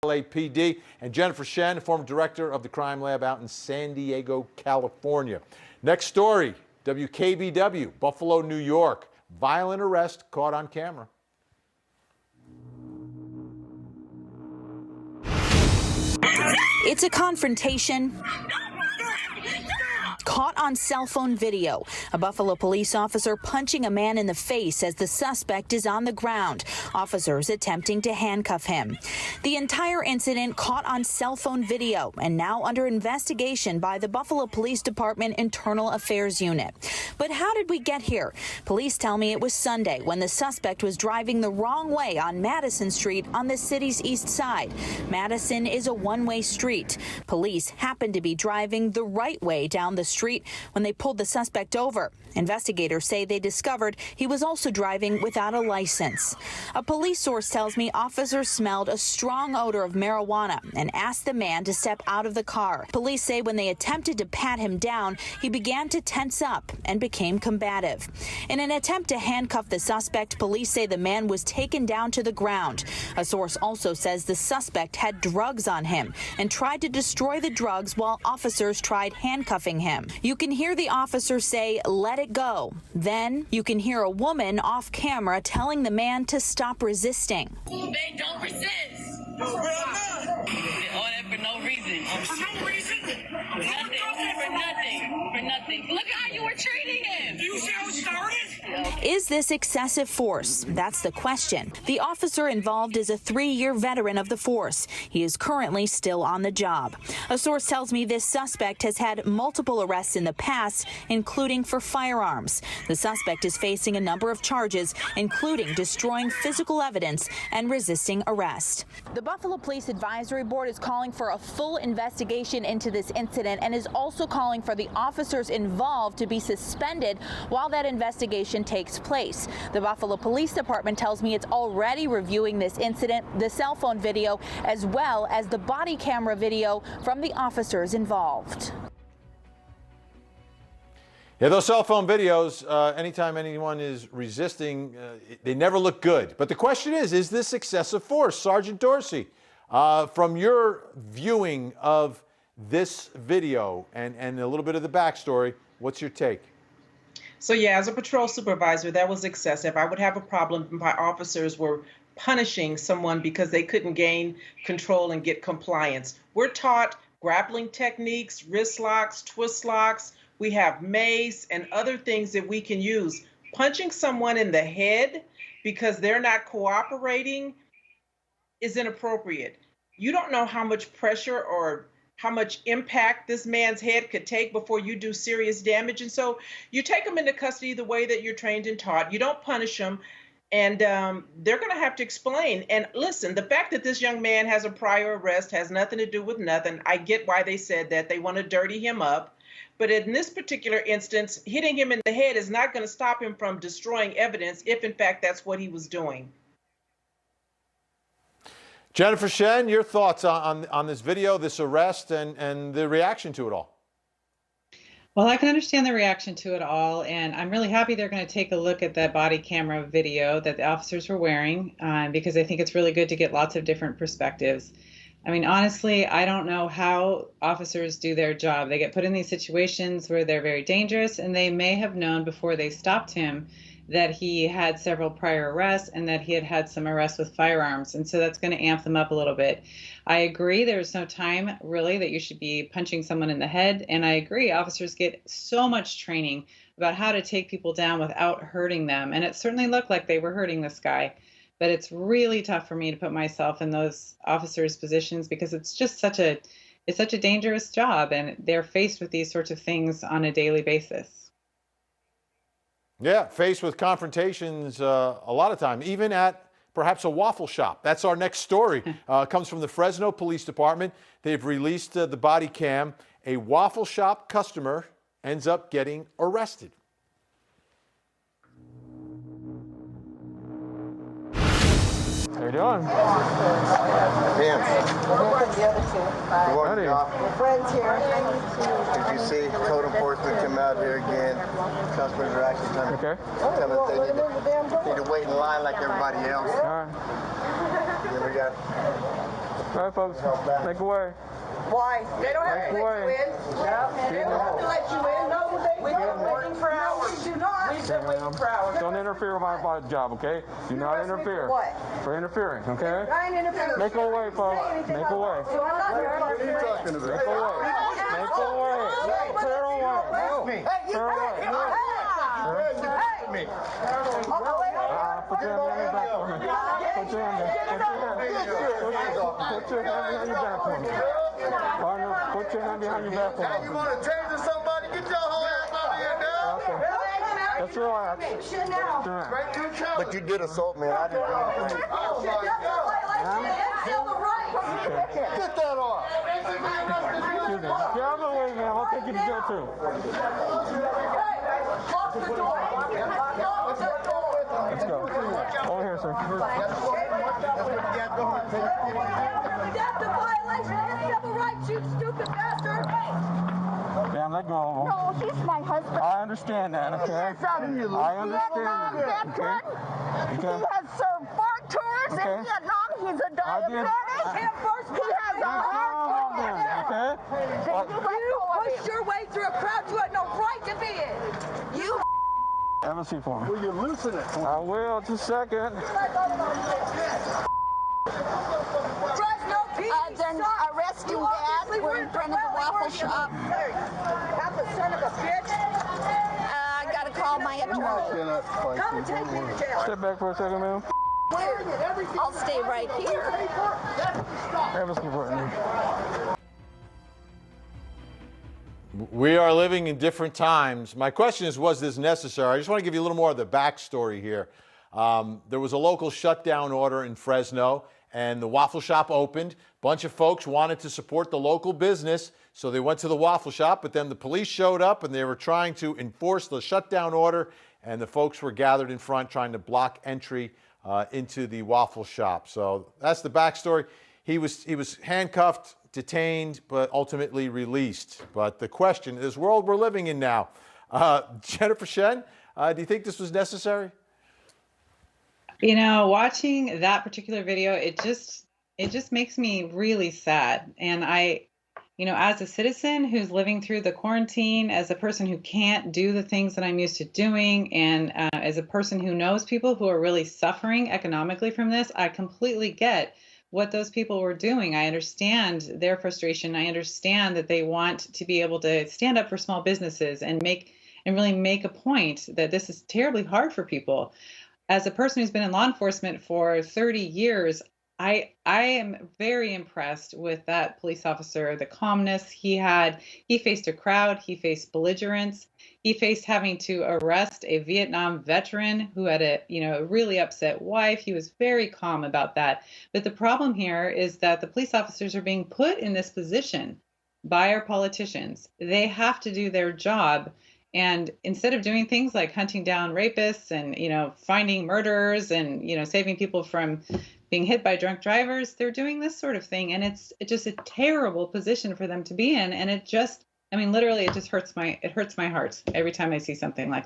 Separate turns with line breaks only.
LAPD, and Jennifer Shen, former director of the crime lab out in San Diego, California. Next story, WKBW, Buffalo, New York. Violent arrest caught on camera.
It's a confrontation caught on cell phone video. A Buffalo police officer punching a man in the face as the suspect is on the ground. Officers attempting to handcuff him. The entire incident caught on cell phone video and now under investigation by the Buffalo Police Department Internal Affairs Unit. But how did we get here? Police tell me it was Sunday when the suspect was driving the wrong way on Madison Street on the city's east side. Madison is a one-way street. Police happened to be driving the right way down the street when they pulled the suspect over. Investigators say they discovered he was also driving without a license. A police source tells me officers smelled a strong odor of marijuana and asked the man to step out of the car. Police say when they attempted to pat him down, he began to tense up and became combative. In an attempt to handcuff the suspect, police say the man was taken down to the ground. A source also says the suspect had drugs on him and tried to destroy the drugs while officers tried handcuffing him. You can hear the officer say, "Let it go." Then you can hear a woman off camera telling the man to stop resisting.
They don't resist. All that for no reason. For no reason? Nothing. For nothing. For nothing. Look how you were treating him. Do you see how it started?
Is this excessive force? That's the question. The officer involved is a 3-year veteran of the force. He is currently still on the job. A source tells me this suspect has had multiple arrests in the past, including for firearms. The suspect is facing a number of charges, including destroying physical evidence and resisting arrest. The Buffalo Police Advisory Board is calling for a full investigation into this incident and is also calling for the officers involved to be suspended while that investigation takes place. The Buffalo Police Department tells me it's already reviewing this incident, the cell phone video, as well as the body camera video from the officers involved.
Yeah, those cell phone videos, anytime anyone is resisting, they never look good. But the question is this excessive force? Sergeant Dorsey, from your viewing of this video and a little bit of the backstory, what's your take?
So yeah, as a patrol supervisor, that was excessive. I would have a problem if my officers were punishing someone because they couldn't gain control and get compliance. We're taught grappling techniques, wrist locks, twist locks. We have mace and other things that we can use. Punching someone in the head because they're not cooperating is inappropriate. You don't know how much pressure or how much impact this man's head could take before you do serious damage. And so you take them into custody the way that you're trained and taught. You don't punish them. And they're going to have to explain. And listen, the fact that this young man has a prior arrest has nothing to do with nothing. I get why they said that. They want to dirty him up. But in this particular instance, hitting him in the head is not going to stop him from destroying evidence if, in fact, that's what he was doing.
Jennifer Shen, your thoughts on this video, this arrest, and the reaction to it all?
Well, I can understand the reaction to it all, and I'm really happy they're going to take a look at that body camera video that the officers were wearing, because I think it's really good to get lots of different perspectives. I mean, honestly, I don't know how officers do their job. They get put in these situations where they're very dangerous, and they may have known before they stopped him that he had several prior arrests and that he had had some arrests with firearms. And so that's going to amp them up a little bit. I agree there's no time really that you should be punching someone in the head. And I agree officers get so much training about how to take people down without hurting them. And it certainly looked like they were hurting this guy. But it's really tough for me to put myself in those officers' positions because it's just such a dangerous job, and they're faced with these sorts of things on a daily basis.
Yeah, faced with confrontations a lot of time, even at perhaps a waffle shop. That's our next story. Comes from the Fresno Police Department. They've released the body cam. A waffle shop customer ends up getting arrested. How you doing?
Damn. The other two. We're friends here.
As you see, code enforcement come out here again. Customers are actually trying to come and they need to wait in line like everybody else.
All right.
Then we got
All right, folks, make away.
Why? They don't have to let you in. They don't have to let you in. No, we've been waiting for hours. We do not. We've been waiting for hours.
Don't interfere with my job, okay? Do not interfere.
For what?
For interfering, okay?
I ain't interfering.
Make away, folks. Make away.
So I'm not interfering.
Make away. Make away. Clear away. Clear away.
Hey!
Put your hand behind your back for me. Put your hand behind your back for me. Partner, put your hand behind your back for me.
You want to change somebody? Get your whole ass out of here now.
Okay. That's all right.
But you did assault me. I didn't do anything. Oh my God. Get that off.
Excuse me. Get out of the way, man. I'll take you to jail too. Let's go. Over here, sir.
That's a violation of civil rights, you stupid bastard!
Ma'am, let go of him.
No, he's my husband.
I understand that, okay? I understand that. Okay?
He has served 4 tours in Vietnam. He's a diabetic. He has a heart problem.
Okay?
You pushed your way through a crowd you had no right to be in! You
Have a seat for me.
Will you loosen it?
I will, just a second.
then arrest him back. We're in front of the waffle shop.
That's a son of a bitch!
I gotta call my attorney.
Come and take me to jail!
Step back for a second, ma'am.
I'll stay right here.
Have a seat for me.
We are living in different times. My question is, was this necessary? I just want to give you a little more of the backstory here. There was a local shutdown order in Fresno, and the waffle shop opened. A bunch of folks wanted to support the local business, so they went to the waffle shop, but then the police showed up, and they were trying to enforce the shutdown order, and the folks were gathered in front trying to block entry into the waffle shop. So that's the backstory. He was handcuffed, detained, but ultimately released. But the question, this world we're living in now, Jennifer Shen, do you think this was necessary?
You know, watching that particular video, it just makes me really sad. And I, you know, as a citizen who's living through the quarantine, as a person who can't do the things that I'm used to doing, and as a person who knows people who are really suffering economically from this, I completely get what those people were doing. I understand their frustration. I understand that they want to be able to stand up for small businesses and really make a point that this is terribly hard for people. As a person who's been in law enforcement for 30 years, I am very impressed with that police officer, the calmness he had. He faced a crowd, he faced belligerence, he faced having to arrest a Vietnam veteran who had a really upset wife. He was very calm about that. But the problem here is that the police officers are being put in this position by our politicians. They have to do their job. And instead of doing things like hunting down rapists and, finding murderers and, saving people from being hit by drunk drivers, they're doing this sort of thing. And it's just a terrible position for them to be in. And literally, it hurts my heart every time I see something like